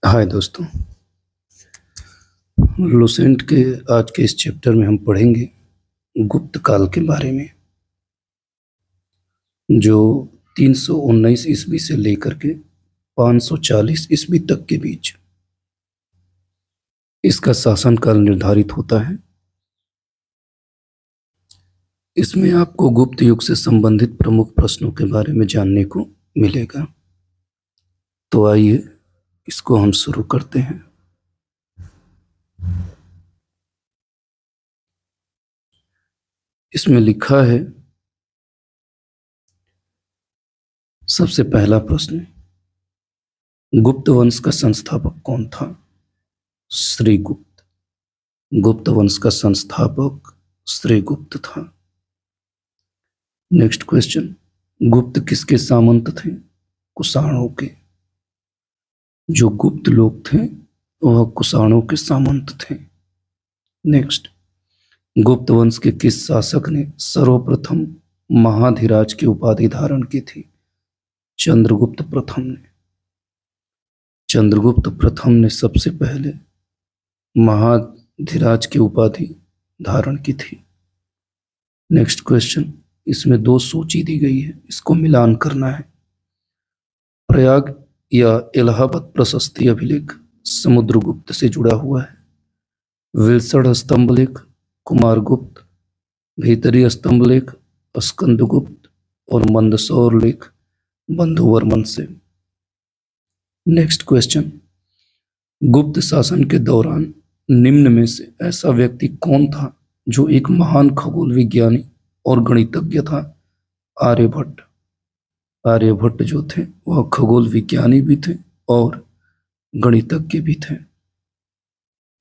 हाय दोस्तों। लुसेंट के आज के इस चैप्टर में हम पढ़ेंगे गुप्त काल के बारे में, जो 319 ईस्वी से लेकर के 540 ईस्वी तक के बीच इसका शासनकाल निर्धारित होता है। इसमें आपको गुप्त युग से संबंधित प्रमुख प्रश्नों के बारे में जानने को मिलेगा। तो आइए इसको हम शुरू करते हैं। इसमें लिखा है, सबसे पहला प्रश्न, गुप्त वंश का संस्थापक कौन था? श्रीगुप्त। गुप्त वंश का संस्थापक श्रीगुप्त था। नेक्स्ट क्वेश्चन, गुप्त किसके सामंत थे? कुषाणों के। जो गुप्त लोग थे वह कुषाणों के सामंत थे। नेक्स्ट, गुप्त वंश के किस शासक ने सर्वप्रथम महाधिराज की उपाधि धारण की थी? चंद्रगुप्त प्रथम ने। चंद्रगुप्त प्रथम ने सबसे पहले महाधिराज की उपाधि धारण की थी। नेक्स्ट क्वेश्चन, इसमें दो सूची दी गई है, इसको मिलान करना है। प्रयाग या इलाहाबाद प्रशस्ति अभिलेख समुद्रगुप्त से जुड़ा हुआ है। विल्सण स्तंभ लेख कुमारगुप्त, भीतरी स्तंभ लेख स्कंदगुप्त और मंदसौर लेख बंधुवर्मन से। नेक्स्ट क्वेश्चन, गुप्त शासन के दौरान निम्न में से ऐसा व्यक्ति कौन था जो एक महान खगोल विज्ञानी और गणितज्ञ था? आर्यभट्ट। आर्यभट्ट जो थे वह खगोल विज्ञानी भी थे और गणितज्ञ भी थे।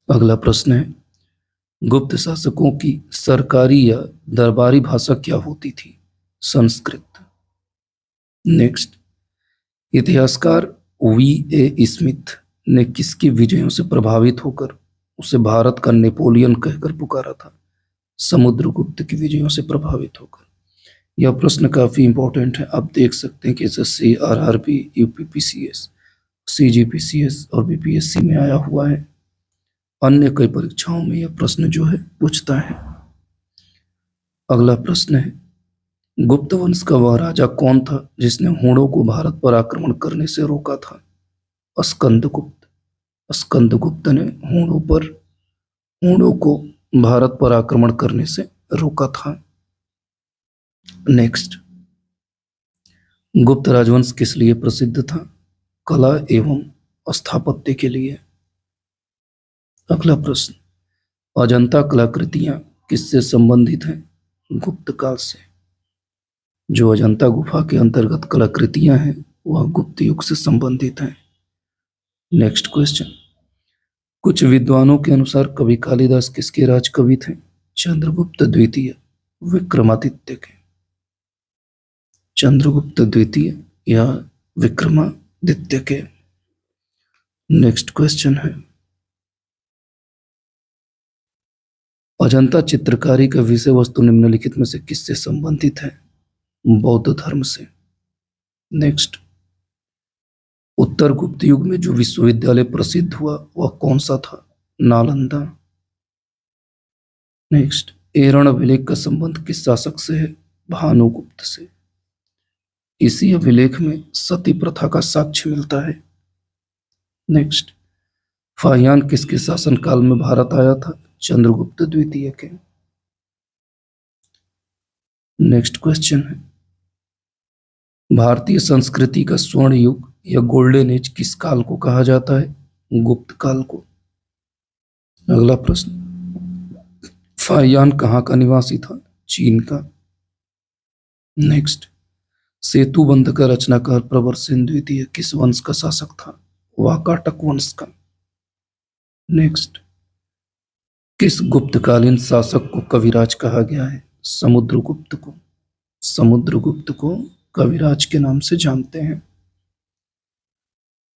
अगला प्रश्न है, गुप्त शासकों की सरकारी या दरबारी भाषा क्या होती थी? संस्कृत। नेक्स्ट, इतिहासकार V.A. स्मिथ ने किसकी विजयों से प्रभावित होकर उसे भारत का नेपोलियन कहकर पुकारा था? समुद्रगुप्त की विजयों से प्रभावित होकर। यह प्रश्न काफी इंपॉर्टेंट है। आप देख सकते हैं कि SSC, RRB, UPPCS, CGPCS और BPSC में आया हुआ है। अन्य कई परीक्षाओं में यह प्रश्न जो है पूछता है। अगला प्रश्न है, गुप्त वंश का वह राजा कौन था जिसने हूणों को भारत पर आक्रमण करने से रोका था? स्कंदगुप्त। स्कंदगुप्त ने हूणों को भारत पर आक्रमण करने से रोका था। नेक्स्ट, गुप्त राजवंश किस लिए प्रसिद्ध था? कला एवं स्थापत्य के लिए। अगला प्रश्न, अजंता कलाकृतियां किससे संबंधित हैं? गुप्त काल से। जो अजंता गुफा के अंतर्गत कलाकृतियां हैं वह गुप्त युग से संबंधित हैं। नेक्स्ट क्वेश्चन, कुछ विद्वानों के अनुसार कवि कालिदास किसके राजकवि थे? चंद्रगुप्त द्वितीय, विक्रमादित्य के। चंद्रगुप्त द्वितीय या विक्रमादित्य के। नेक्स्ट क्वेश्चन है, अजंता चित्रकारी का विषय वस्तु निम्नलिखित में से किससे संबंधित है? बौद्ध धर्म से। नेक्स्ट, उत्तर गुप्त युग में जो विश्वविद्यालय प्रसिद्ध हुआ वह कौन सा था? नालंदा। नेक्स्ट, एरण अभिलेख का संबंध किस शासक से है? भानुगुप्त से। इसी अभिलेख में सती प्रथा का साक्ष्य मिलता है। नेक्स्ट, फाहियान किसके शासनकाल में भारत आया था? चंद्रगुप्त द्वितीय के। नेक्स्ट क्वेश्चन है, भारतीय संस्कृति का स्वर्ण युग या गोल्डन एज किस काल को कहा जाता है? गुप्त काल को। अगला प्रश्न, फाहियान कहाँ का निवासी था? चीन का। नेक्स्ट, सेतुबंध का रचनाकार प्रवरसेन द्वितीय किस वंश का शासक था? वाकाटक वंश का। नेक्स्ट, किस गुप्तकालीन शासक को कविराज कहा गया है? समुद्रगुप्त को। समुद्रगुप्त को कविराज के नाम से जानते हैं।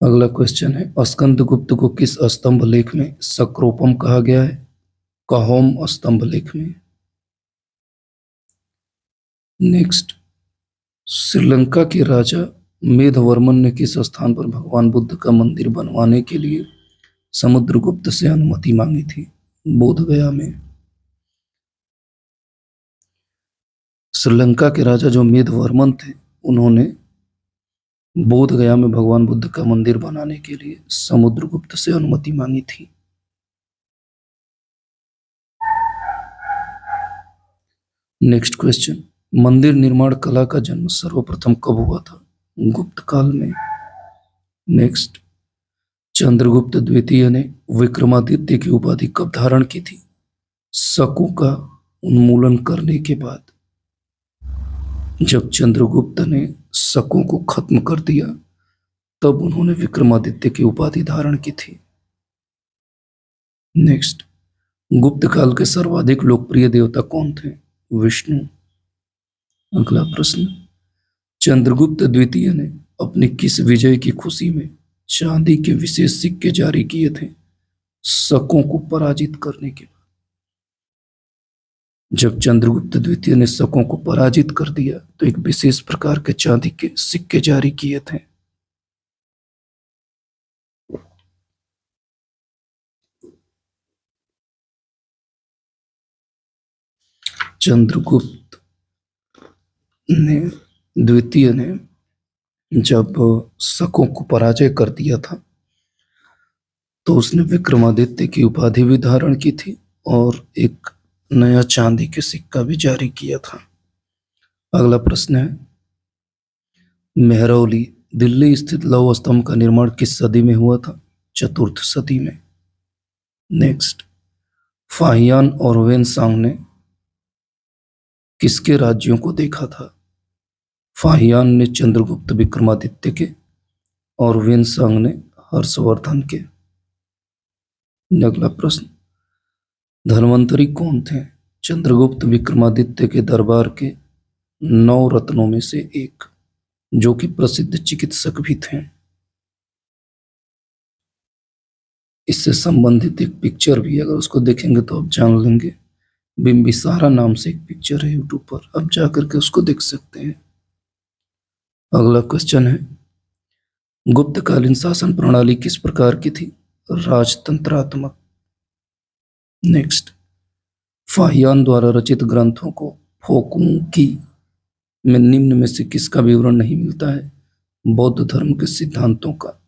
अगला क्वेश्चन है, स्कंदगुप्त को किस स्तंभ लेख में सक्रोपम कहा गया है? कहोम स्तंभ लेख में। नेक्स्ट, श्रीलंका के राजा मेघवर्मन ने किस स्थान पर भगवान बुद्ध का मंदिर बनवाने के लिए समुद्रगुप्त से अनुमति मांगी थी? बोधगया में। श्रीलंका के राजा जो मेघवर्मन थे, उन्होंने बोधगया में भगवान बुद्ध का मंदिर बनाने के लिए समुद्रगुप्त से अनुमति मांगी थी। नेक्स्ट क्वेश्चन, मंदिर निर्माण कला का जन्म सर्वप्रथम कब हुआ था? गुप्त काल में। नेक्स्ट, चंद्रगुप्त द्वितीय ने विक्रमादित्य की उपाधि कब धारण की थी? शकों का उन्मूलन करने के बाद। जब चंद्रगुप्त ने शकों को खत्म कर दिया, तब उन्होंने विक्रमादित्य की उपाधि धारण की थी। नेक्स्ट, गुप्त काल के सर्वाधिक लोकप्रिय देवता कौन थे? विष्णु। अगला प्रश्न, चंद्रगुप्त द्वितीय ने अपनी किस विजय की खुशी में चांदी के विशेष सिक्के जारी किए थे शकों को पराजित करने के बाद? जब चंद्रगुप्त द्वितीय ने शकों को पराजित कर दिया, तो एक विशेष प्रकार के चांदी के सिक्के जारी किए थे। चंद्रगुप्त ने द्वितीय ने जब शकों को पराजय कर दिया था, तो उसने विक्रमादित्य की उपाधि भी धारण की थी और एक नया चांदी के सिक्का भी जारी किया था। अगला प्रश्न है, मेहरौली दिल्ली स्थित लौह स्तंभ का निर्माण किस सदी में हुआ था? चतुर्थ सदी में। नेक्स्ट, फाहियान और वेनसांग ने किसके राज्यों को देखा था? फाहियान ने चंद्रगुप्त विक्रमादित्य के और वेनसांग ने हर्षवर्धन के। अगला प्रश्न, धन्वंतरी कौन थे? चंद्रगुप्त विक्रमादित्य के दरबार के 9 रत्नों में से एक, जो कि प्रसिद्ध चिकित्सक भी थे। इससे संबंधित एक पिक्चर भी, अगर उसको देखेंगे तो आप जान लेंगे। बिंबिसारा नाम से एक पिक्चर है यूट्यूब पर, आप जाकर के उसको देख सकते हैं। अगला क्वेश्चन है, गुप्तकालीन शासन प्रणाली किस प्रकार की थी? राजतंत्रात्मक। नेक्स्ट, फाहियान द्वारा रचित ग्रंथों को फोकुंकी में निम्न में से किसका विवरण नहीं मिलता है? बौद्ध धर्म के सिद्धांतों का।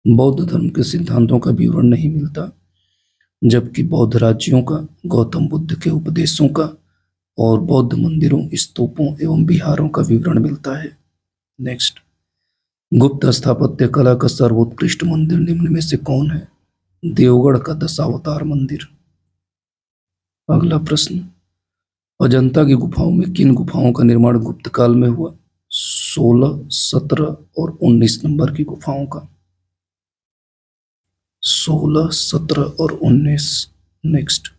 बौद्ध धर्म के सिद्धांतों का विवरण नहीं मिलता, जबकि बौद्ध राज्यों का, गौतम बुद्ध के उपदेशों का और बौद्ध मंदिरों, स्तूपों एवं विहारों का विवरण मिलता है। नेक्स्ट, गुप्त स्थापत्य कला का सर्वोत्कृष्ट मंदिर निम्न में से कौन है? देवगढ़ का दशावतार मंदिर। अगला प्रश्न, अजंता की गुफाओं में किन गुफाओं का निर्माण गुप्त काल में हुआ? 16, 17 और 19 नंबर की गुफाओं का। 16, 17 और 19। नेक्स्ट,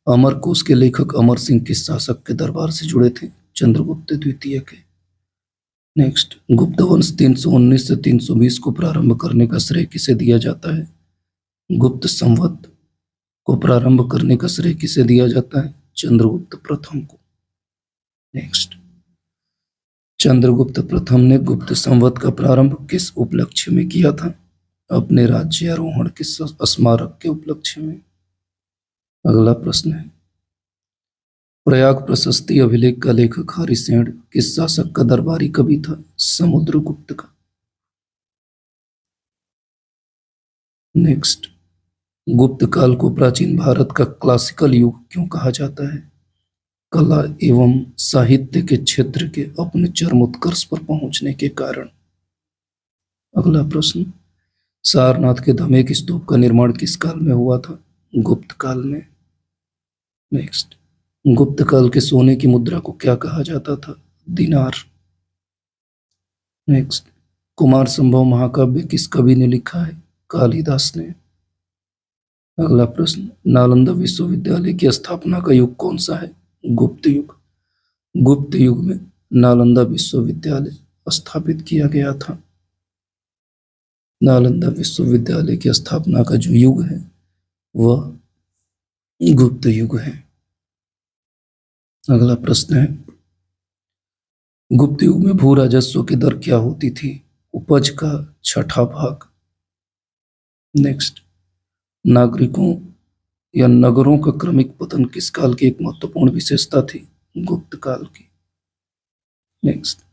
अमरकोश के लेखक अमर सिंह किस शासक के दरबार से जुड़े थे? चंद्रगुप्त द्वितीय के। नेक्स्ट, गुप्त वंश 319 से 320 को प्रारंभ करने का श्रेय किसे दिया जाता है? गुप्त संवत को प्रारंभ करने का श्रेय किसे दिया जाता है? चंद्रगुप्त प्रथम को। नेक्स्ट, चंद्रगुप्त प्रथम ने गुप्त संवत का प्रारंभ किस उपलक्ष्य में किया था? अपने राज्यारोहण के स्मारक के उपलक्ष्य में। अगला प्रश्न है, प्रयाग प्रशस्ति अभिलेख का लेखक हरिसेन किस शासक का दरबारी कवि था? समुद्रगुप्त का। नेक्स्ट, गुप्त काल को प्राचीन भारत का क्लासिकल युग क्यों कहा जाता है? कला एवं साहित्य के क्षेत्र के अपने चरमोत्कर्ष पर पहुंचने के कारण। अगला प्रश्न, सारनाथ के धमेक स्तूप का निर्माण किस काल में हुआ था? गुप्त काल में। नेक्स्ट, गुप्त काल के सोने की मुद्रा को क्या कहा जाता था? दिनार। नेक्स्ट, कुमार संभव महाकाव्य किस कवि ने लिखा है? कालिदास ने। अगला प्रश्न, नालंदा विश्वविद्यालय की स्थापना का युग कौन सा है? गुप्त युग। गुप्त युग में नालंदा विश्वविद्यालय स्थापित किया गया था। नालंदा विश्वविद्यालय की स्थापना का जो युग है वह गुप्त युग है। अगला प्रश्न है, गुप्त युग में भू राजस्व की दर क्या होती थी? उपज का छठा भाग। नेक्स्ट, नागरिकों या नगरों का क्रमिक पतन किस काल की एक महत्वपूर्ण विशेषता थी? गुप्त काल की। नेक्स्ट,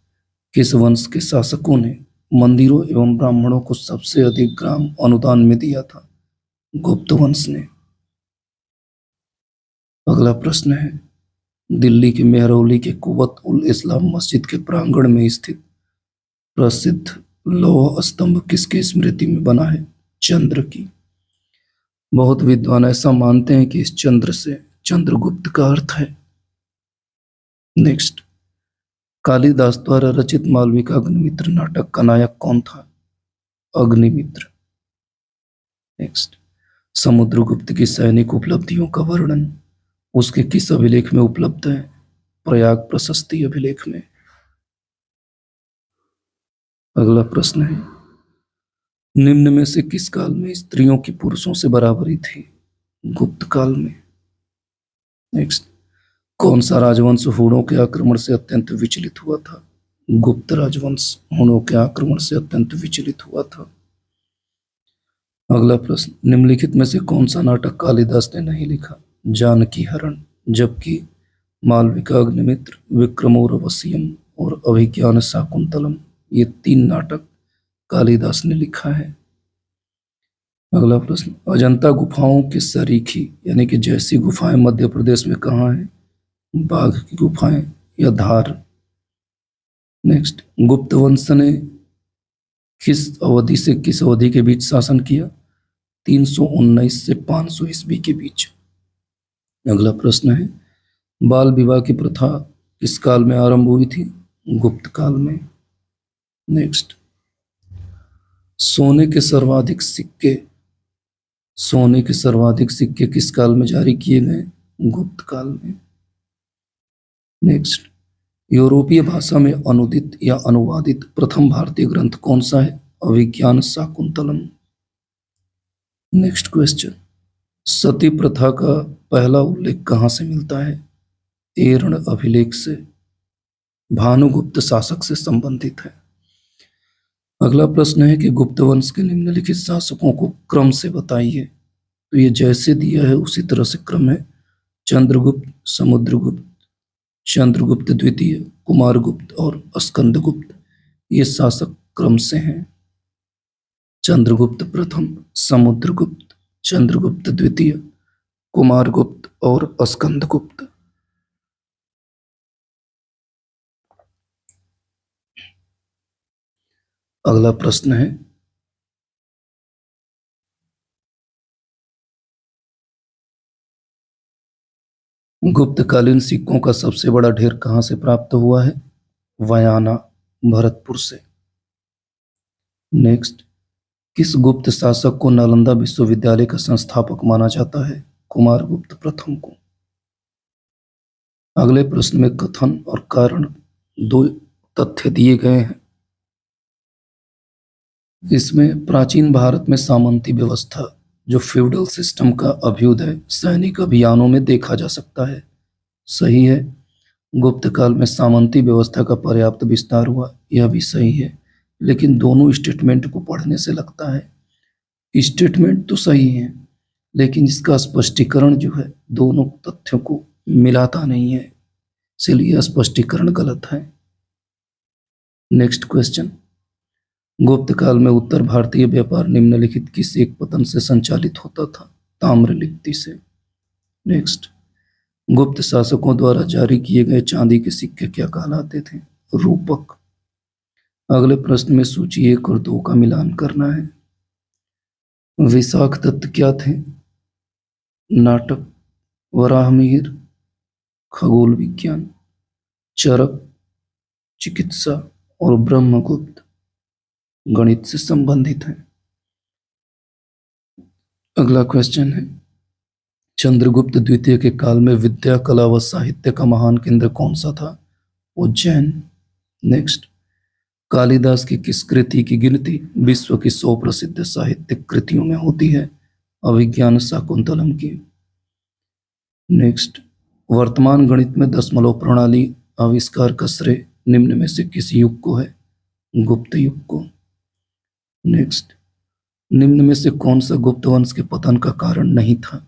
किस वंश के शासकों ने मंदिरों एवं ब्राह्मणों को सबसे अधिक ग्राम अनुदान में दिया था? गुप्त वंश ने। अगला प्रश्न है, दिल्ली के मेहरौली के कुवत उल इस्लाम मस्जिद के प्रांगण में स्थित प्रसिद्ध लौह स्तंभ किसकी स्मृति में बना है? चंद्र की। बहुत विद्वान ऐसा मानते हैं कि इस चंद्र से चंद्रगुप्त का अर्थ है। नेक्स्ट, कालिदास द्वारा रचित मालविका का अग्निमित्र नाटक का नायक कौन था? अग्निमित्र। नेक्स्ट, समुद्रगुप्त की सैनिक उपलब्धियों का वर्णन उसके किस अभिलेख में उपलब्ध है? प्रयाग प्रशस्ति अभिलेख में। अगला प्रश्न है, निम्न में से किस काल में स्त्रियों की पुरुषों से बराबरी थी? गुप्त काल में। नेक्स्ट, कौन सा राजवंश हूणों के आक्रमण से अत्यंत विचलित हुआ था? गुप्त राजवंश हूणों के आक्रमण से अत्यंत विचलित हुआ था। अगला प्रश्न, निम्नलिखित में से कौन सा नाटक कालिदास ने नहीं लिखा? जानकी हरण, जबकि मालविका अग्निमित्र, विक्रमोर्वशीयम और अभिज्ञान शाकुंतलम ये 3 नाटक कालिदास ने लिखा है। अगला प्रश्न, अजंता गुफाओं के सरीखी यानी कि जैसी गुफाएं मध्य प्रदेश में कहाँ है? बाघ की गुफाएं या धार। नेक्स्ट, गुप्त वंश ने किस अवधि से किस अवधि के बीच शासन किया? 319 से 500 ईस्वी के बीच। अगला प्रश्न है, बाल विवाह की प्रथा किस काल में आरंभ हुई थी? गुप्त काल में। नेक्स्ट, सोने के सर्वाधिक सिक्के किस काल में जारी किए गए? गुप्त काल में। नेक्स्ट, यूरोपीय भाषा में अनुदित या अनुवादित प्रथम भारतीय ग्रंथ कौन सा है? अभिज्ञान शाकुंतलम। नेक्स्ट क्वेश्चन, सती प्रथा का पहला उल्लेख कहाँ से मिलता है? एरण अभिलेख से। भानुगुप्त शासक से संबंधित है। अगला प्रश्न है कि गुप्त वंश के निम्नलिखित शासकों को क्रम से बताइए। तो ये जैसे दिया है उसी तरह से क्रम है, चंद्रगुप्त, समुद्रगुप्त, चंद्रगुप्त द्वितीय, कुमारगुप्त और स्कंदगुप्त ये शासक क्रम से हैं। चंद्रगुप्त प्रथम, समुद्रगुप्त, चंद्रगुप्त द्वितीय, कुमारगुप्त और स्कंदगुप्त। अगला प्रश्न है, गुप्तकालीन सिक्कों का सबसे बड़ा ढेर कहाँ से प्राप्त हुआ है? वयाना, भरतपुर से। नेक्स्ट, किस गुप्त शासक को नालंदा विश्वविद्यालय का संस्थापक माना जाता है? कुमारगुप्त प्रथम को। अगले प्रश्न में कथन और कारण 2 तथ्य दिए गए हैं। इसमें प्राचीन भारत में सामंती व्यवस्था जो फ्यूडल सिस्टम का अभ्युदय सैनिक अभियानों में देखा जा सकता है, सही है। गुप्त काल में सामंती व्यवस्था का पर्याप्त विस्तार हुआ, यह भी सही है। लेकिन दोनों स्टेटमेंट को पढ़ने से लगता है स्टेटमेंट तो सही है, लेकिन इसका स्पष्टीकरण जो है दोनों तथ्यों को मिलाता नहीं है, इसलिए स्पष्टीकरण गलत है। नेक्स्ट क्वेश्चन, गुप्त काल में उत्तर भारतीय व्यापार निम्नलिखित किस एक पतन से संचालित होता था? ताम्रलिप्ति से। नेक्स्ट, गुप्त शासकों द्वारा जारी किए गए चांदी के सिक्के क्या कहलाते थे? रूपक। अगले प्रश्न में सूची 1 और 2 का मिलान करना है। विशाख दत्त क्या थे? नाटक, वराहमिहिर, खगोल विज्ञान, चरक, चिकित्सा और ब्रह्मगुप्त गणित से संबंधित है। अगला क्वेश्चन है, चंद्रगुप्त द्वितीय के काल में विद्या, कला व साहित्य का महान केंद्र कौन सा था? उज्जैन। नेक्स्ट, कालिदास की किस कृति की गिनती विश्व की 100 प्रसिद्ध साहित्यिक कृतियों में होती है? अभिज्ञान शाकुंतलम की। नेक्स्ट, वर्तमान गणित में दशमलव प्रणाली आविष्कार का श्रेय निम्न में से किस युग को है? गुप्त युग को। नेक्स्ट, निम्न में से कौन सा गुप्त वंश के पतन का कारण नहीं था?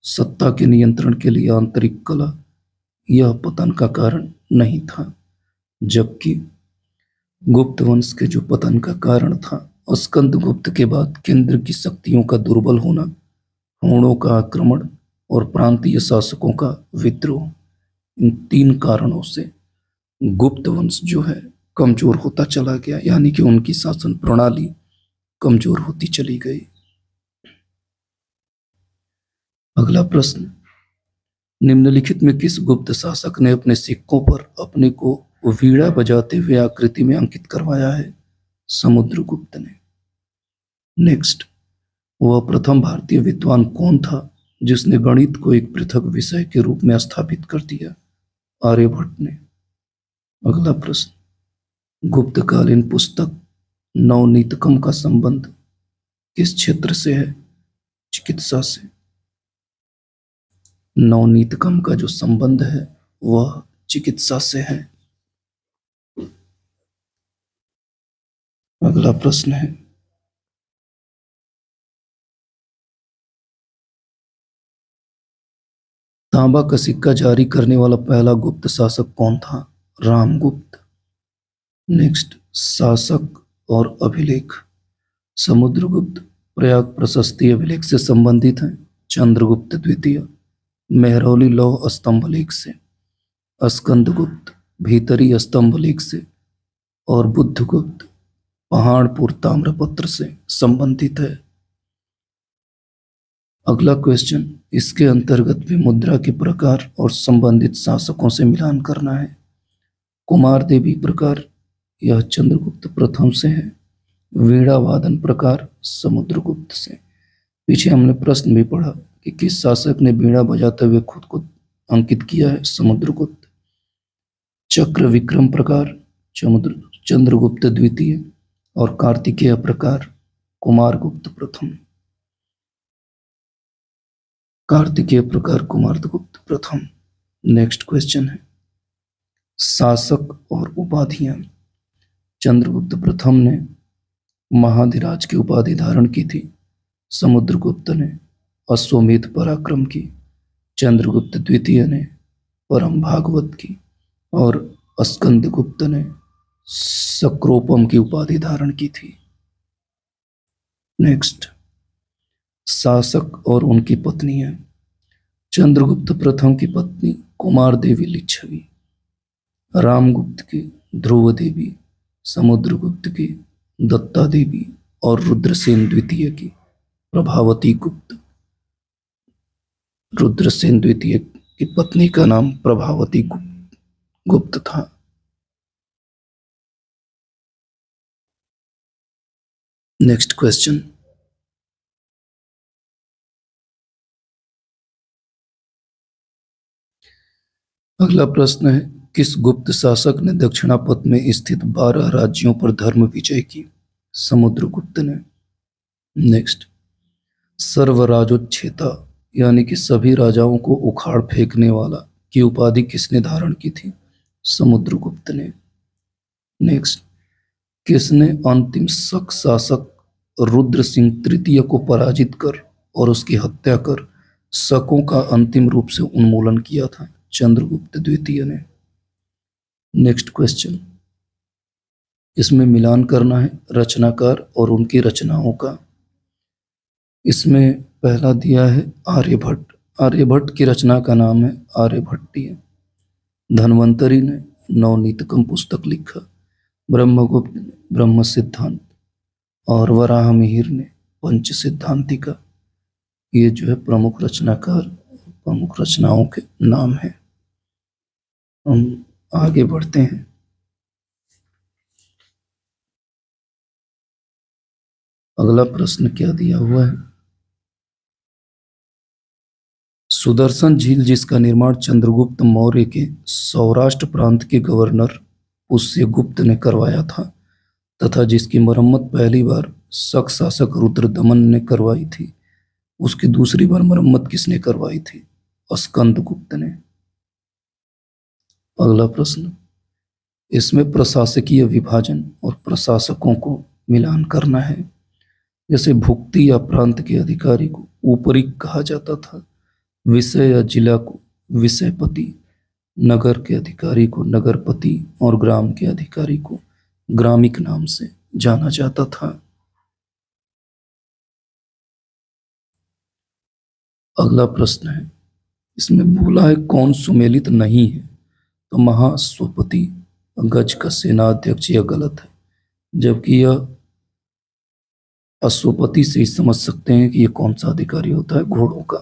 सत्ता के नियंत्रण के लिए आंतरिक कला यह पतन का कारण नहीं था, जबकि गुप्त वंश के जो पतन का कारण था, स्कंदगुप्त के बाद केंद्र की शक्तियों का दुर्बल होना, होड़ों का आक्रमण और प्रांतीय शासकों का विद्रोह। इन 3 कारणों से गुप्त वंश जो है कमजोर होता चला गया, यानी कि उनकी शासन प्रणाली कमजोर होती चली गई। अगला प्रश्न, निम्नलिखित में किस गुप्त शासक ने अपने सिक्कों पर अपने को वीणा बजाते हुए आकृति में अंकित करवाया है? समुद्रगुप्त ने। नेक्स्ट, वह प्रथम भारतीय विद्वान कौन था जिसने गणित को एक पृथक विषय के रूप में स्थापित कर दिया? आर्यभट्ट ने। अगला प्रश्न, गुप्तकालीन पुस्तक नवनीतकम का संबंध किस क्षेत्र से है? चिकित्सा से। नवनीतकम का जो संबंध है वह चिकित्सा से है। अगला प्रश्न है, तांबा का सिक्का जारी करने वाला पहला गुप्त शासक कौन था? रामगुप्त। नेक्स्ट, शासक और अभिलेख। समुद्रगुप्त प्रयाग प्रशस्ति अभिलेख से संबंधित है, चंद्रगुप्त द्वितीय मेहरौली लौह स्तंभ लेख से, स्कंदगुप्त भीतरी स्तंभ लेख से और बुद्धगुप्त पहाड़पुर ताम्रपत्र से संबंधित है। अगला क्वेश्चन, इसके अंतर्गत भी मुद्रा के प्रकार और संबंधित शासकों से मिलान करना है। कुमार देवी प्रकार यह चंद्रगुप्त प्रथम से है, वीणा वादन प्रकार समुद्रगुप्त से। पीछे हमने प्रश्न भी पढ़ा कि किस शासक ने वीणा बजाते हुए खुद को अंकित किया है? समुद्रगुप्त। चक्र विक्रम प्रकार चंद्रगुप्त द्वितीय और कार्तिकेय प्रकार कुमारगुप्त प्रथम। कार्तिकेय प्रकार कुमारगुप्त प्रथम। नेक्स्ट क्वेश्चन है, शासक और उपाधियां। चंद्रगुप्त प्रथम ने महाधिराज की उपाधि धारण की थी, समुद्रगुप्त ने अश्वमेध पराक्रम की, चंद्रगुप्त द्वितीय ने परम भागवत की और स्कंदगुप्त ने सक्रोपम की उपाधि धारण की थी। नेक्स्ट, शासक और उनकी पत्नियां। चंद्रगुप्त प्रथम की पत्नी कुमार देवी लिच्छवी, रामगुप्त की ध्रुव देवी, समुद्रगुप्त की दत्ता देवी और रुद्रसेन द्वितीय की प्रभावती गुप्त। रुद्रसेन द्वितीय की पत्नी का नाम प्रभावती गुप्त था। नेक्स्ट क्वेश्चन, अगला प्रश्न है, किस गुप्त शासक ने दक्षिणापथ में स्थित 12 राज्यों पर धर्म विजय की? समुद्रगुप्त ने। नेक्स्ट, सर्वराजोच्छेता यानी कि सभी राजाओं को उखाड़ फेंकने वाला की उपाधि किसने धारण की थी? समुद्रगुप्त ने। नेक्स्ट, किसने अंतिम शक शासक रुद्र सिंह तृतीय को पराजित कर और उसकी हत्या कर शकों का अंतिम रूप से उन्मूलन किया था? चंद्रगुप्त द्वितीय ने। नेक्स्ट क्वेश्चन, इसमें मिलान करना है रचनाकार और उनकी रचनाओं का। इसमें पहला दिया है आर्यभट्ट। आर्यभट्ट की रचना का नाम है आर्यभट्टीय। धन्वंतरि ने नवनीतकम पुस्तक लिखा, ब्रह्मगुप्त ने ब्रह्म सिद्धांत और वराहमिहिर ने पंच सिद्धांतिका। ये जो है प्रमुख रचनाकार, प्रमुख रचनाओं के नाम हैं। हम आगे बढ़ते हैं। अगला प्रश्न क्या दिया हुआ है, सुदर्शन झील जिसका निर्माण चंद्रगुप्त मौर्य के सौराष्ट्र प्रांत के गवर्नर पुष्यगुप्त ने करवाया था तथा जिसकी मरम्मत पहली बार शक शासक रुद्रदमन ने करवाई थी, उसकी दूसरी बार मरम्मत किसने करवाई थी? स्कंदगुप्त ने। अगला प्रश्न, इसमें प्रशासकीय विभाजन और प्रशासकों को मिलान करना है। जैसे भुक्ति या प्रांत के अधिकारी को ऊपरीक कहा जाता था, विषय या जिला को विषयपति, नगर के अधिकारी को नगरपति और ग्राम के अधिकारी को ग्रामिक नाम से जाना जाता था। अगला प्रश्न है, इसमें बोला है कौन सुमेलित नहीं है, तो महाश्वपति गज का सेनाध्यक्ष यह गलत है, जबकि यह अश्वपति से ही समझ सकते हैं कि यह कौन सा अधिकारी होता है, घोड़ों का।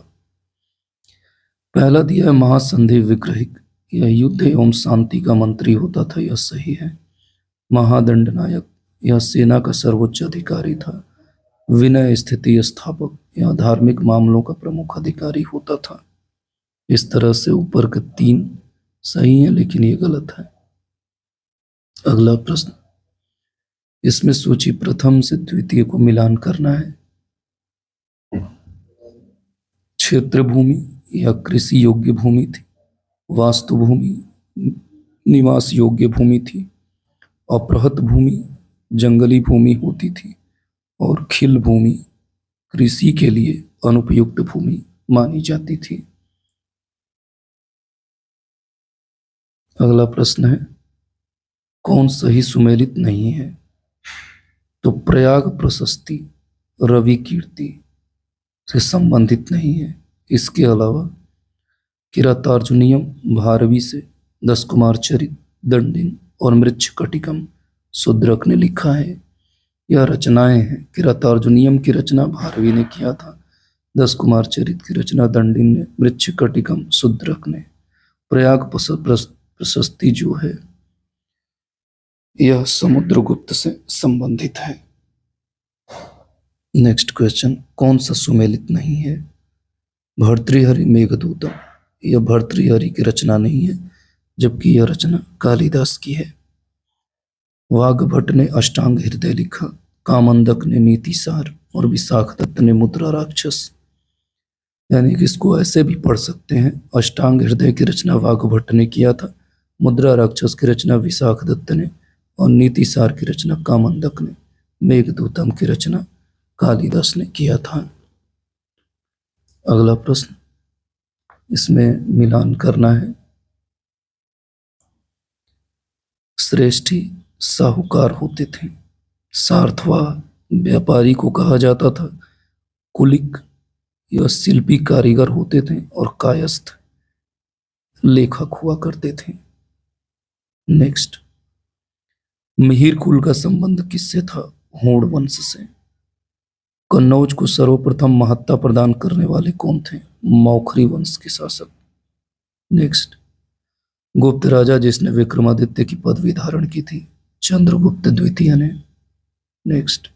पहला दिया है महासंधि विग्रहिक, यह युद्ध एवं शांति का मंत्री होता था, यह सही है। महादंडनायक, यह सेना का सर्वोच्च अधिकारी था। विनय स्थिति स्थापक, यह धार्मिक मामलों का प्रमुख अधिकारी होता था। इस तरह से ऊपर के 3 सही हैं, लेकिन ये गलत है। अगला प्रश्न, इसमें सूची प्रथम से द्वितीय को मिलान करना है। क्षेत्र भूमि या कृषि योग्य भूमि थी, वास्तु भूमि निवास योग्य भूमि थी, अपृहत भूमि जंगली भूमि होती थी, और खिल भूमि कृषि के लिए अनुपयुक्त भूमि मानी जाती थी। अगला प्रश्न है, कौन सही सुमेलित नहीं है, तो प्रयाग प्रशस्ति रवि कीर्ति से संबंधित नहीं है। इसके अलावा किरातार्जुनीयम भारवी से 10 कुमार चरित दंडिन और मृच्छकटिकम शूद्रक ने लिखा है। यह रचनाएं हैं, किरातार्जुनीयम की रचना भारवी ने किया था, 10 कुमार चरित की रचना दंडिन ने, मृच्छकटिकम शूद्रक ने। प्रयाग प्रशस्ति जो है यह समुद्रगुप्त से संबंधित है। नेक्स्ट क्वेश्चन, कौन सा सुमेलित नहीं है, भर्तृहरि मेघदूतम, यह भर्तृहरि की रचना नहीं है, जबकि यह रचना कालिदास की है। वाग्भट ने अष्टांग हृदय लिखा, कामंदक ने नीतिसार और विशाखदत्त ने मुद्रा राक्षस। यानी कि इसको ऐसे भी पढ़ सकते हैं, अष्टांग हृदय की रचना वाग्भट ने किया था, मुद्रा राक्षस की रचना विशाखदत्त ने, और नीतिसार की रचना कामंदक ने, मेघदूतम की रचना कालिदास ने किया था। अगला प्रश्न, इसमें मिलान करना है। श्रेष्ठी साहूकार होते थे, सार्थवा व्यापारी को कहा जाता था, कुलिक यह शिल्पी कारीगर होते थे, और कायस्थ लेखक हुआ करते थे। नेक्स्ट, मिहिर कुल का संबंध किससे था, होड़ वंश से। कन्नौज को सर्वप्रथम महत्ता प्रदान करने वाले कौन थे, मौखरी वंश के शासक। नेक्स्ट, गुप्त राजा जिसने विक्रमादित्य की पदवी धारण की थी, चंद्रगुप्त द्वितीय ने। नेक्स्ट,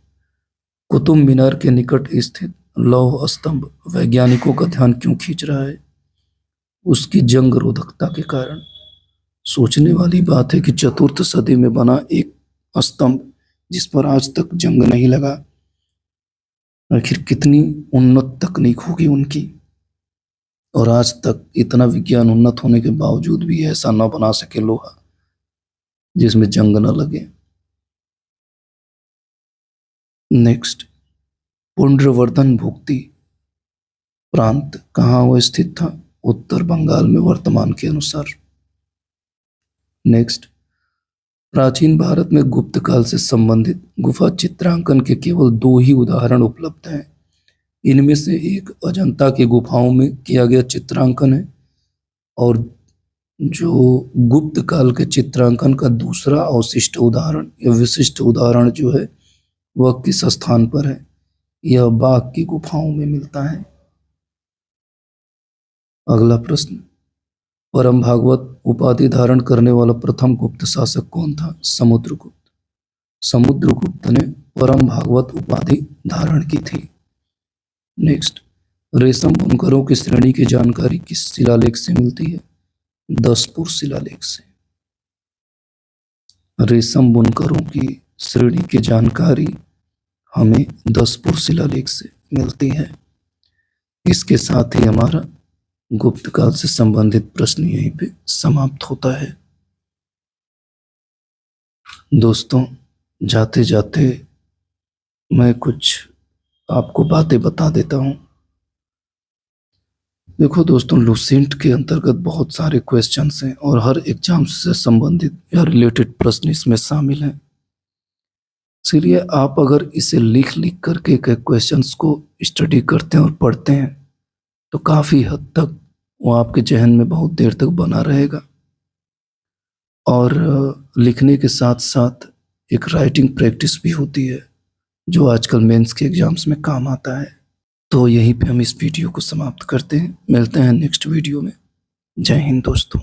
कुतुब मीनार के निकट स्थित लौह स्तंभ वैज्ञानिकों का ध्यान क्यों खींच रहा है, उसकी जंग रोधकता के कारण। सोचने वाली बात है कि 4th सदी में बना एक स्तंभ जिस पर आज तक जंग नहीं लगा, आखिर कितनी उन्नत तकनीक होगी उनकी, और आज तक इतना विज्ञान उन्नत होने के बावजूद भी ऐसा न बना सके लोहा जिसमें जंग न लगे। नेक्स्ट, पुंड्रवर्धन भुक्ति प्रांत कहाँ वो स्थित था, उत्तर बंगाल में वर्तमान के अनुसार। नेक्स्ट, प्राचीन भारत में गुप्त काल से संबंधित गुफा चित्रांकन के केवल 2 ही उदाहरण उपलब्ध हैं। इनमें से एक अजंता की गुफाओं में किया गया चित्रांकन है, और जो गुप्त काल के चित्रांकन का दूसरा अवशिष्ट उदाहरण या विशिष्ट उदाहरण जो है वह किस स्थान पर है, यह बाघ की गुफाओं में मिलता है। अगला प्रश्न, परम भागवत उपाधि धारण करने वाला प्रथम गुप्त शासक कौन था, समुद्रगुप्त। समुद्रगुप्त ने परम भागवत उपाधि धारण की थी। नेक्स्ट, रेशम बुनकरों की श्रेणी की जानकारी किस शिलालेख से मिलती है, दसपुर शिलालेख से। रेशम बुनकरों की श्रेणी की जानकारी हमें दसपुर शिलालेख से मिलती है। इसके साथ ही हमारा गुप्त काल से संबंधित प्रश्न यहीं पे समाप्त होता है। दोस्तों, जाते जाते मैं कुछ आपको बातें बता देता हूँ। देखो दोस्तों, लूसेंट के अंतर्गत बहुत सारे क्वेश्चंस हैं और हर एग्जाम से संबंधित या रिलेटेड प्रश्न इसमें शामिल हैं। इसीलिए आप अगर इसे लिख लिख करके के क्वेश्चंस को स्टडी करते हैं और पढ़ते हैं तो काफ़ी हद तक वो आपके जहन में बहुत देर तक बना रहेगा। और लिखने के साथ साथ एक राइटिंग प्रैक्टिस भी होती है जो आजकल मेंस के एग्जाम्स में काम आता है। तो यहीं पे हम इस वीडियो को समाप्त करते हैं। मिलते हैं नेक्स्ट वीडियो में। जय हिंद दोस्तों।